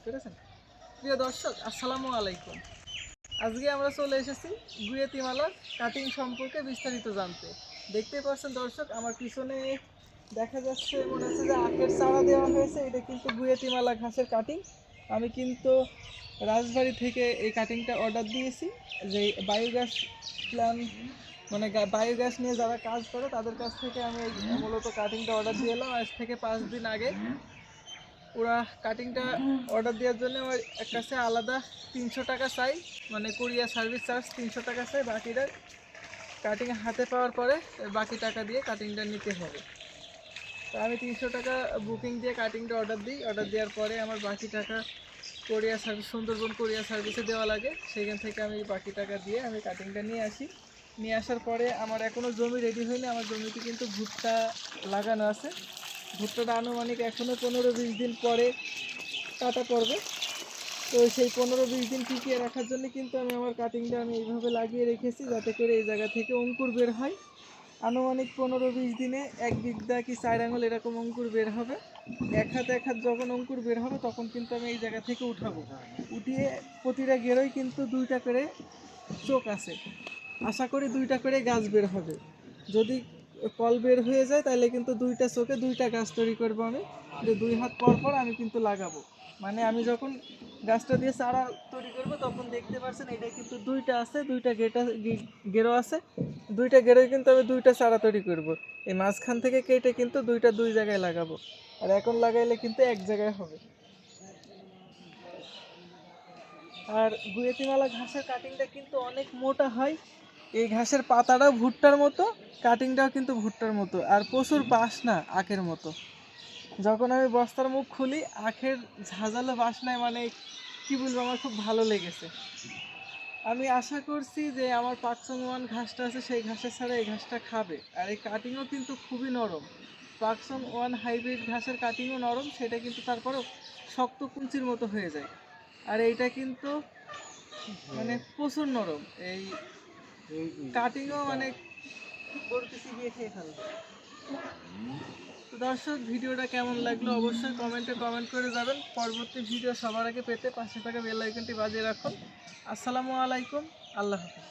পেরেছেন? প্রিয় দর্শক, আসসালামু আলাইকুম। আজকে আমরা চলে এসেছি গুয়েতিমালার কাটিং সম্পর্কে বিস্তারিত জানতে। দেখতেই পাচ্ছেন দর্শক, আমার পিছনে দেখা যাচ্ছে মনে হচ্ছে যে আখের চারা দেওয়া হয়েছে। এটা কিন্তু গুয়েতিমালা ঘাসের কাটিং। আমি কিন্তু রাজবাড়ি থেকে এই কাটিংটা অর্ডার দিয়েছি। যে বায়োগ্যাস প্ল্যান্ট মানে বায়োগ্যাস নিয়ে যারা কাজ করে তাদের কাছ থেকে আমি এই মূলত কাটিংটা অর্ডার দিয়ে এলাম আজ থেকে 5 দিন আগে। ওরা কাটিংটা অর্ডার দেওয়ার জন্য আমার কাছে আলাদা 300 টাকা চাই, মানে কুরিয়ার সার্ভিস চার্জ 300 টাকা চাই। বাকিটা কাটিং হাতে পাওয়ার পরে বাকি টাকা দিয়ে কাটিংটা নিতে হবে। তো আমি 300 টাকা বুকিং দিয়ে কাটিংটা অর্ডার দিই। অর্ডার দেওয়ার পরে আমার বাকি টাকা কোরিয়ার সার্ভিস, সুন্দরবন কোরিয়ার সার্ভিসে দেওয়া লাগে। সেখান থেকে আমি বাকি টাকা দিয়ে আমি কাটিংটা নিয়ে আসি। নিয়ে আসার পরে আমার এখনও জমি রেডি হয়নি। আমার জমিতে কিন্তু ভুট্টা লাগানো আছে। ভুট্টাটা আনুমানিক এখনও 15-20 দিন পরে কাটা পড়বে। তো সেই 15-20 দিন টিকিয়ে রাখার জন্য কিন্তু আমি আমার কাটিংটা আমি এইভাবে লাগিয়ে রেখেছি, যাতে করে এই জায়গা থেকে অঙ্কুর বের হয়। আনুমানিক 15-20 দিনে 1 বিঘা কি 4 আঙুল এরকম অঙ্কুর বের হবে। এক হাত যখন অঙ্কুর বের হবে তখন কিন্তু আমি এই জায়গা থেকে উঠাবো। উঠিয়ে প্রতিটা গেরোই কিন্তু 2টা করে চোখ আছে। আশা করি 2টা করে গাছ বের হবে। যদি কল বের হয়ে যায় তাহলে কিন্তু 2টা চোখে 2টা গাছ তৈরি করবো আমি। যে 2 হাত পর পর আমি কিন্তু লাগাবো। মানে আমি যখন গাছটা দিয়ে চারা তৈরি করবো তখন দেখতে পাচ্ছেন এটা কিন্তু 2টা আছে, 2টা গেরো আছে। 2টা গেরোই কিন্তু আমি 2টা চারা তৈরি করব। এই মাঝখান থেকে কেটে কিন্তু 2টা 2 জায়গায় লাগাবো। আর এখন লাগাইলে কিন্তু এক জায়গায় হবে। আর গুয়েতিমালা ঘাসের কাটিংটা কিন্তু অনেক মোটা হয়। এই ঘাসের পাতাটাও ভুট্টার মতো, কাটিংটাও কিন্তু ভুট্টার মতো, আর প্রচুর বাসনা আখের মতো। যখন আমি বস্তার মুখ খুলি আখের ঝাঁঝালো বাসনায়, মানে কি বলবো, আমার খুব ভালো লেগেছে। আমি আশা করছি যে আমার পাকসং ওয়ান ঘাসটা আছে সেই ঘাসের ছাড়া এই ঘাসটা খাবে। আর এই কাটিংও কিন্তু খুবই নরম। পাকসং ওয়ান হাইব্রিড ঘাসের কাটিংও নরম, সেটা কিন্তু তারপরেও শক্ত কুঞ্চির মতো হয়ে যায়। আর এইটা কিন্তু মানে প্রচুর নরম। এই কাটিংও মানে বলতেছি গিয়ে খেয়ে ফেলবে। তো দর্শক, ভিডিওটা কেমন লাগলো অবশ্যই কমেন্টে কমেন্ট করে যাবেন। পরবর্তী ভিডিও সবার আগে পেতে পাশে থাকা বেল আইকনটি বাজিয়ে রাখুন। আসসালামু আলাইকুম, আল্লাহ হাফেজ।